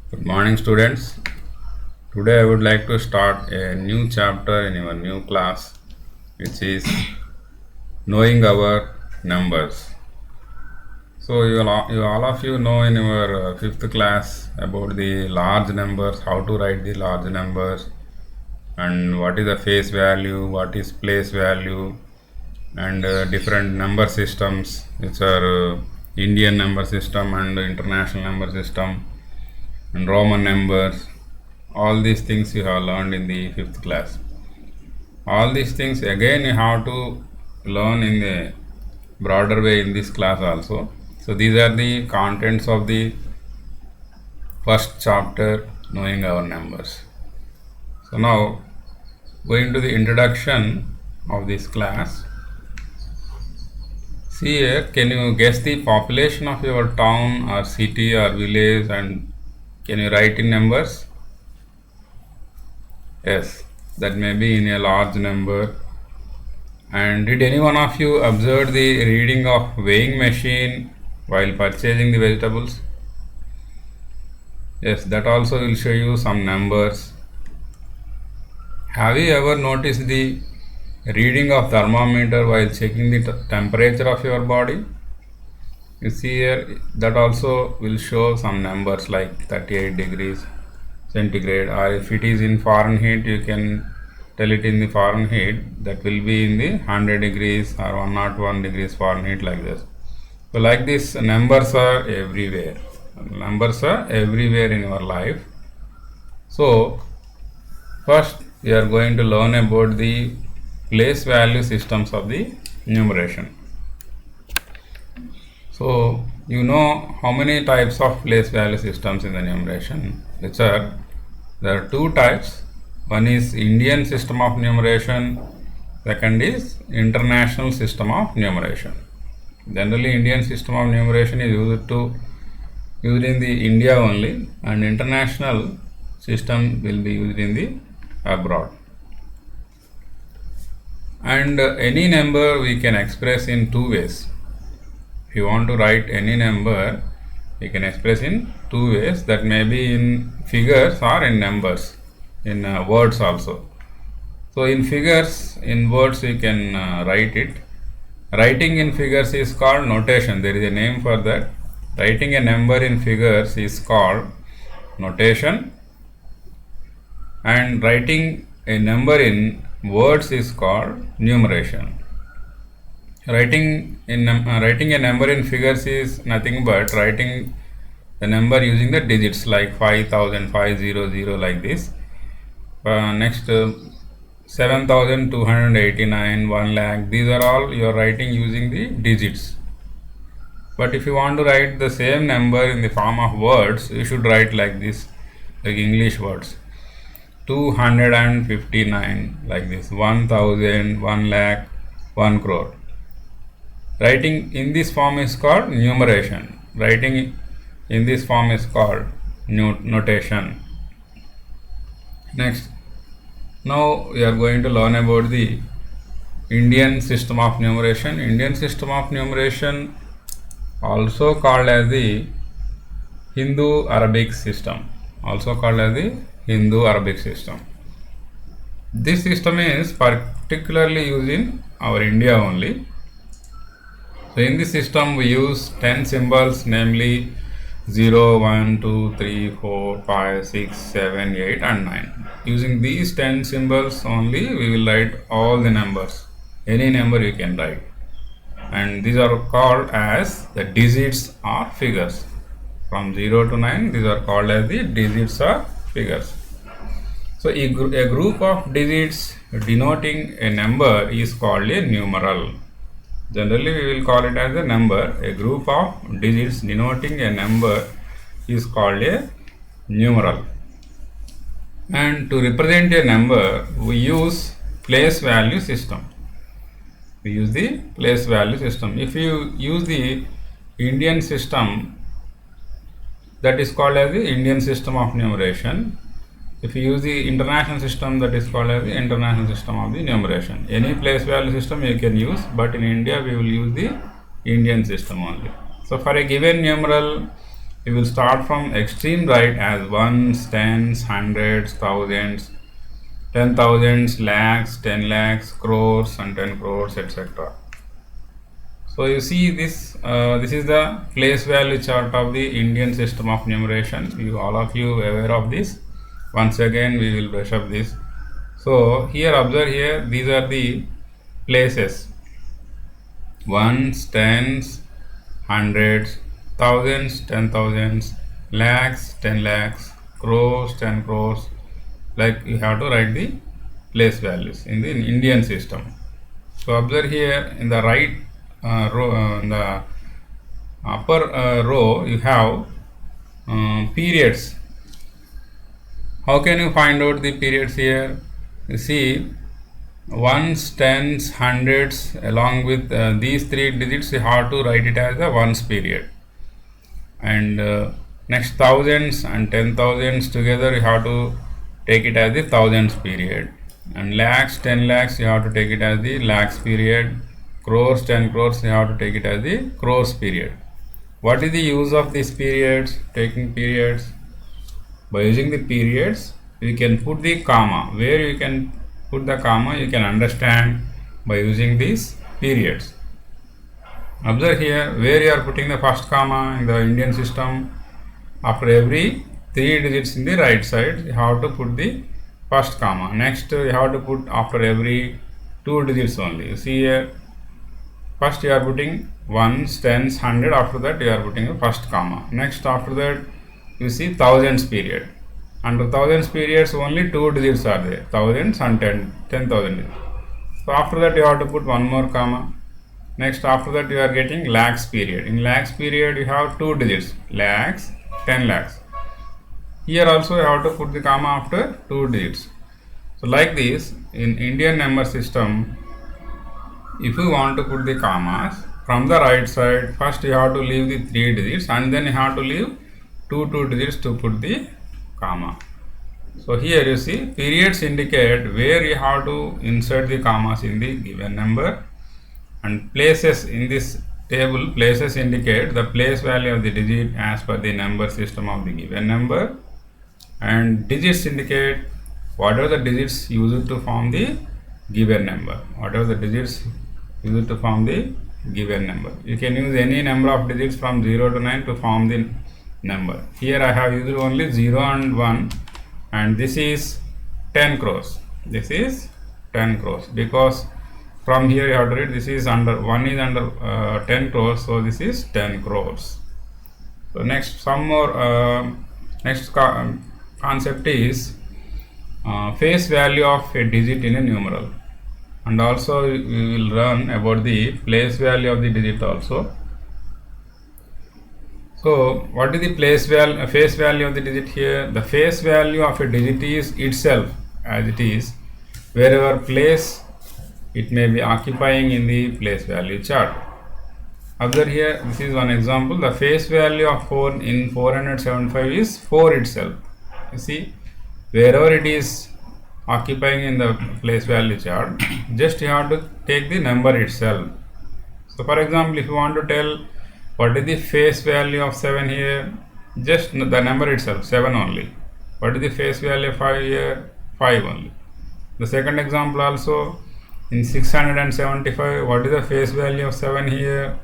Good morning, students. Today I would like to start a new chapter in your new class, which is knowing our numbers. So, you all of you know in your fifth class about the large numbers, how to write the large numbers, and what is the face value, what is place value, and different number systems, which are Indian number system and international number system and Roman numbers. All these things you have learned in the fifth class. All these things again you have to learn in a broader way in this class also. So these are the contents of the first chapter, knowing our numbers. So now going to the introduction of this class. See here, can you guess the population of your town or city or village, and can you write in numbers? Yes, that may be in a large number. And did any one of you observe the reading of weighing machine while purchasing the vegetables? Yes, that also will show you some numbers. Have you ever noticed the reading of thermometer while checking the temperature of your body? You see here, that also will show some numbers like 38 degrees centigrade, or if it is in Fahrenheit, you can tell it in the Fahrenheit, that will be in the 100 degrees or 101 degrees Fahrenheit, like this. So like this, numbers are everywhere. Numbers are everywhere in your life. So first we are going to learn about the place value systems of the numeration. So you know how many types of place value systems in the numeration, which are, there are two types. One is Indian system of numeration, second is international system of numeration. Generally Indian system of numeration is used in the India only, and international system will be used in the abroad. And any number we can express in two ways. If you want to write any number, you can express in two ways, that may be in figures or in numbers, in words also. So in figures, in words you can write it. Writing in figures is called notation. There is a name for that. Writing a number in figures is called notation, and writing a number in words is called numeration. Writing a number in figures is nothing but writing the number using the digits, like 5000, 500, like this. Next 7289, 1 lakh, these are all you are writing using the digits. But if you want to write the same number in the form of words, you should write like this, like English words. 259, like this. 1000, 1 lakh, 1 crore. Writing in this form is called numeration. Writing in this form is called notation. Next, now we are going to learn about the Indian system of numeration. Indian system of numeration, also called as the Hindu-Arabic system. Also called as the Hindu-Arabic system. This system is particularly used in our India only. So in this system we use 10 symbols, namely 0, 1, 2, 3, 4, 5, 6, 7, 8 and 9. Using these 10 symbols only we will write all the numbers. Any number you can write. And these are called as the digits or figures. From 0 to 9, these are called as the digits or figures. So a group of digits denoting a number is called a numeral. Generally we will call it as a number. A group of digits denoting a number is called a numeral. And to represent a number, we use place value system. We use the place value system. If you use the Indian system, that is called as the Indian system of numeration. If you use the international system, that is called as the international system of the numeration. Any place value system you can use, but in India we will use the Indian system only. So for a given numeral, we will start from extreme right as ones, tens, hundreds, thousands, 10,000s, lakhs, 10 lakhs, crores, and 10 crores, etc. So you see this. This is the place value chart of the Indian system of numeration. All of you aware of this. Once again, we will brush up this. So here, observe here. These are the places: ones, tens, hundreds, thousands, 10,000s, lakhs, 10 lakhs, crores, 10 crores. Like you have to write the place values in the Indian system. So observe here in the right row, in the upper row, you have periods. How can you find out the periods here? You see, ones, tens, hundreds, along with these three digits, you have to write it as a ones period. And next, thousands and 10,000s together, you have to take it as the thousands period. And lakhs, 10 lakhs, you have to take it as the lakhs period. Crores, 10 crores, you have to take it as the crores period. What is the use of these periods? Taking periods. By using the periods, you can put the comma. Where you can put the comma, you can understand by using these periods. Observe here where you are putting the first comma in the Indian system. After every 3 digits in the right side, you have to put the first comma. Next, you have to put after every 2 digits only. You see here, first you are putting ones, tens, 100. After that, you are putting the first comma. Next, after that, you see thousands period. Under thousands periods, only 2 digits are there, thousands and 10,000. So after that, you have to put one more comma. Next, after that, you are getting lakhs period. In lakhs period, you have 2 digits, lakhs, 10 lakhs. Here also you have to put the comma after 2 digits. So like this, in Indian number system, if you want to put the commas from the right side, first you have to leave the 3 digits and then you have to leave 2 digits to put the comma. So here you see periods indicate where you have to insert the commas in the given number, and places in this table, places indicate the place value of the digit as per the number system of the given number, and digits indicate whatever the digits used to form the given number. Whatever the digits used to form the given number. You can use any number of digits from 0 to 9 to form the number. Here I have used only 0 and 1, and this is 10 crores. This is 10 crores because from here you have to read this is under 1 is under 10 crores, so this is 10 crores. So next, some more next concept is face value of a digit in a numeral, and also we will learn about the place value of the digit also. So what is the face value of the digit here? The face value of a digit is itself as it is, wherever place it may be occupying in the place value chart. Observe here, this is one example. The face value of 4 in 475 is 4 itself. You see, wherever it is occupying in the place value chart, just you have to take the number itself. So for example, if you want to tell what is the face value of 7 here, just the number itself, 7 only. What is the face value of 5 here? 5 only. The second example also, in 675, what is the face value of 7 here?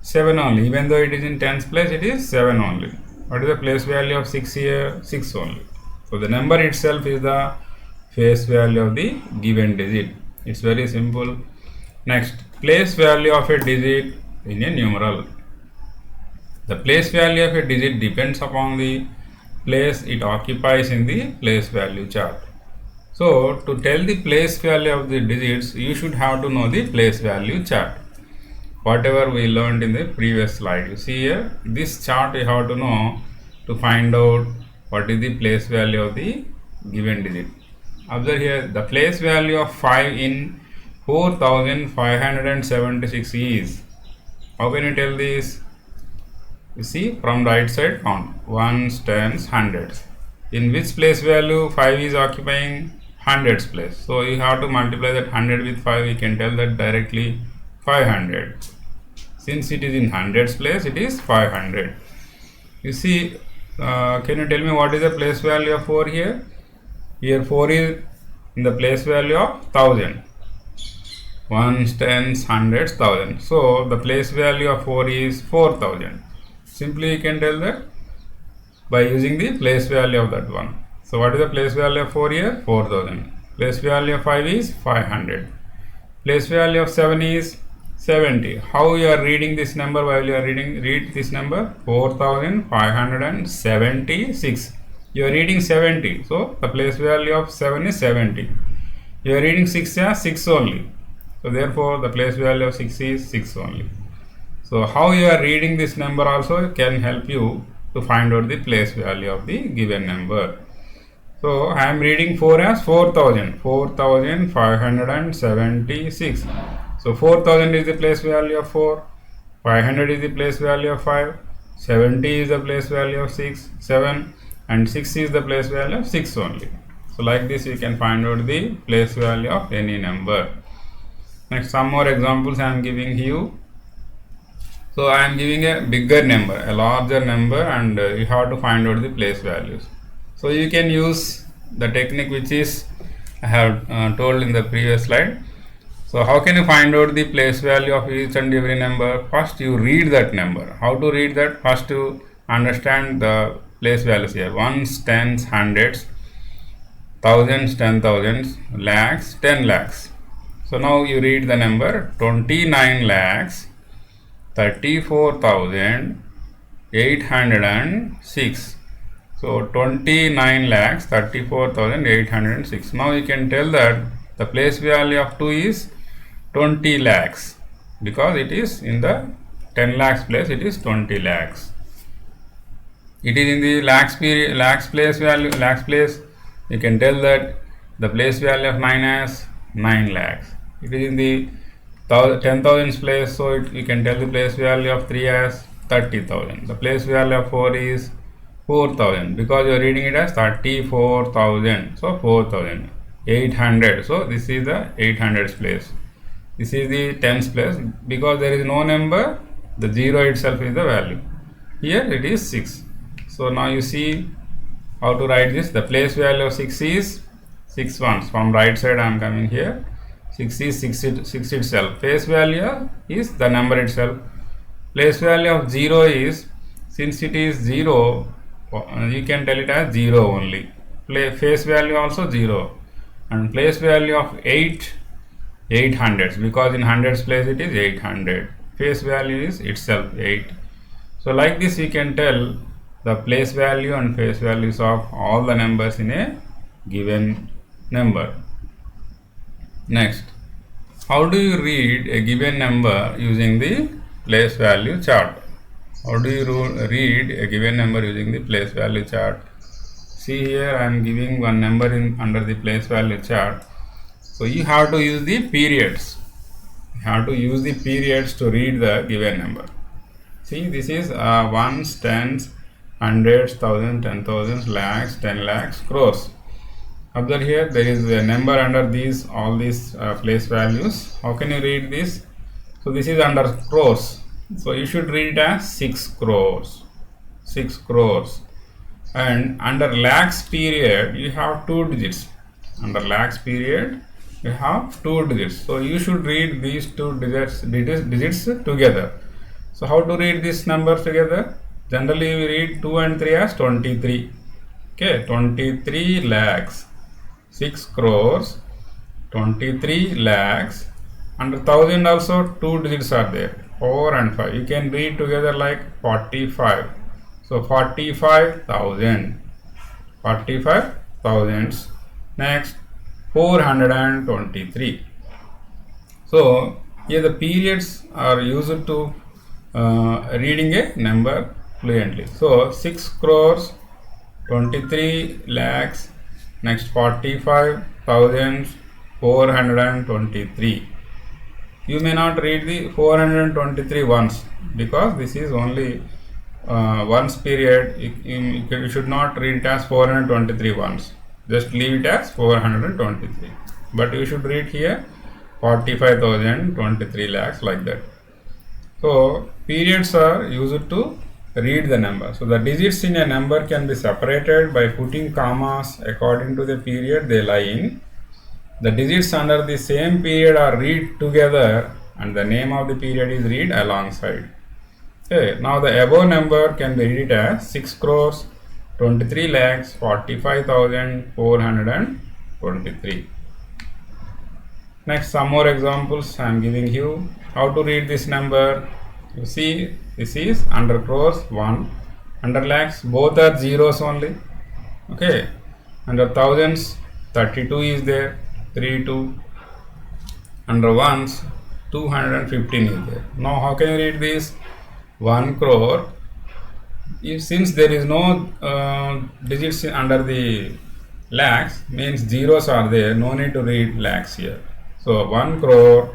7 only. Even though it is in tens place, it is 7 only. What is the place value of 6 here? 6 only. So the number itself is the face value of the given digit. It's very simple. Next, place value of a digit in a numeral. The place value of a digit depends upon the place it occupies in the place value chart. So to tell the place value of the digits, you should have to know the place value chart. Whatever we learned in the previous slide. You see here, this chart you have to know to find out what is the place value of the given digit. Observe here, the place value of 5 in 4576 is. How can you tell this? You see, from right side count ones, tens, hundreds. In which place value 5 is occupying? Hundreds place. So you have to multiply that 100 with 5. You can tell that directly 500. Since it is in hundreds place, it is 500. You see, can you tell me what is the place value of 4 here? Here 4 is in the place value of 1000. Ones, tens, hundreds, thousand. So the place value of 4 is 4000. Simply you can tell that by using the place value of that one. So what is the place value of 4 here? 4000. Place value of 5 is 500. Place value of 7 is 70. How you are reading this number while you are read this number? 4576. You are reading 70. So the place value of 7 is 70. You are reading 6 as 6 only. So therefore the place value of 6 is 6 only. So how you are reading this number also can help you to find out the place value of the given number. So I am reading 4 as 4000. 4576. So 4000 is the place value of 4. 500 is the place value of 5. 70 is the place value of 7. And 6 is the place value of 6 only. So like this you can find out the place value of any number. Next, some more examples I am giving you. So I am giving a bigger number, a larger number, and you have to find out the place values. So you can use the technique which is I have told in the previous slide. So how can you find out the place value of each and every number? First you read that number. How to read that? First you understand the place values here. Ones, tens, hundreds, thousands, 10,000s, lakhs, 10 lakhs. So now you read the number 29 lakhs 34,806. So 29 lakhs 34,806. Now you can tell that the place value of 2 is 20 lakhs because it is in the 10 lakhs place, it is 20 lakhs. It is in the lakhs place value, lakhs place. You can tell that the place value of 9 as 9 lakhs. It is in the 10,000s place, so you can tell the place value of 3 as 30,000. The place value of 4 is 4,000 because you are reading it as 34,000. So 4,800. So this is the 800s place. This is the tens place because there is no number. The 0 itself is the value. Here it is 6. So now you see how to write this. The place value of 6 is 6 ones. From right side I am coming here. 6 is 6 itself. Place value is the number itself. Place value of 0 is, since it is 0, you can tell it as 0 only. Face value also 0. And place value of 800s because in hundreds place it is 800. Face value is itself 8. So like this you can tell the place value and face values of all the numbers in a given number. Next, how do you read a given number using the place value chart? How do you read a given number using the place value chart? See here I am giving one number under the place value chart. So you have to use the periods. You have to use the periods to read the given number. See, this is ones, tens, hundreds, thousands, 10,000s, lakhs, 10 lakhs, crores. Observe here there is a number under all these place values. How can you read this? So this is under crores. So you should read it as 6 crores. 6 crores. And under lakhs period you have 2 digits. Under lakhs period you have 2 digits. So you should read these 2 digits together. So how to read these numbers together? Generally we read 2 and 3 as 23. Okay, 23 lakhs. 6 crores, 23 lakhs. Under 1000 also 2 digits are there, 4 and 5. You can read together like 45. So 45,000. 45,000s. Next 423. So here the periods are used to reading a number fluently. So 6 crores, 23 lakhs. Next 45,423. You may not read the 423 once because this is only once period. You should not read it as 423 once. Just leave it as 423. But you should read here 45,023 lakhs like that. So periods are used to read the number. So the digits in a number can be separated by putting commas according to the period they lie in. The digits under the same period are read together and the name of the period is read alongside. Okay, now the above number can be read as 6 crores 23 lakhs 45,423. Next, some more examples I am giving you. How to read this number? You see, this is under crores 1, under lakhs both are zeros only. Okay, under thousands 32 is there, 3 2. Under ones 215 is there. Now how can you read this? 1 crore. Since there is no digits under the lakhs, means zeros are there, no need to read lakhs here. So 1 crore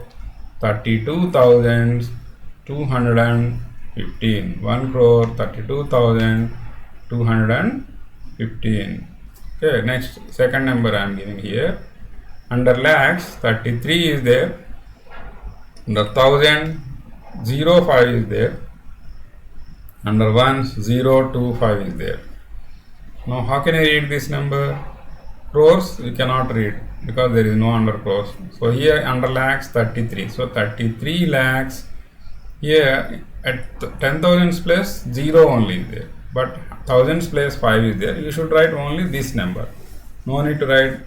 32,215. 1 crore 32,215. Okay, next second number I am giving here. Under lakhs 33 is there. Under 1000 05 is there. Under ones 025 is there. Now how can I read this number? Crores you cannot read because there is no under crores. So here under lakhs 33. So 33 lakhs. Here at 10,000's place 0 only is there. But thousands place 5 is there. You should write only this number. No need to write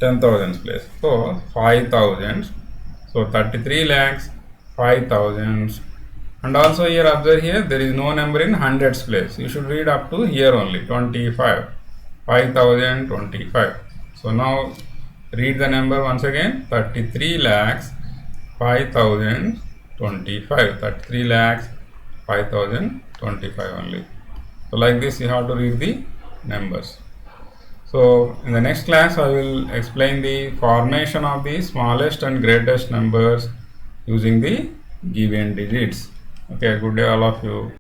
10,000's place. So 5,000. So 33 lakhs 5,000. And also here observe here there is no number in hundreds place. You should read up to here only 25. 5,025. So now read the number once again. 33 lakhs 5,025. 33 lakhs 5,025 only. So like this you have to read the numbers. So in the next class I will explain the formation of the smallest and greatest numbers using the given digits. Okay, good day all of you.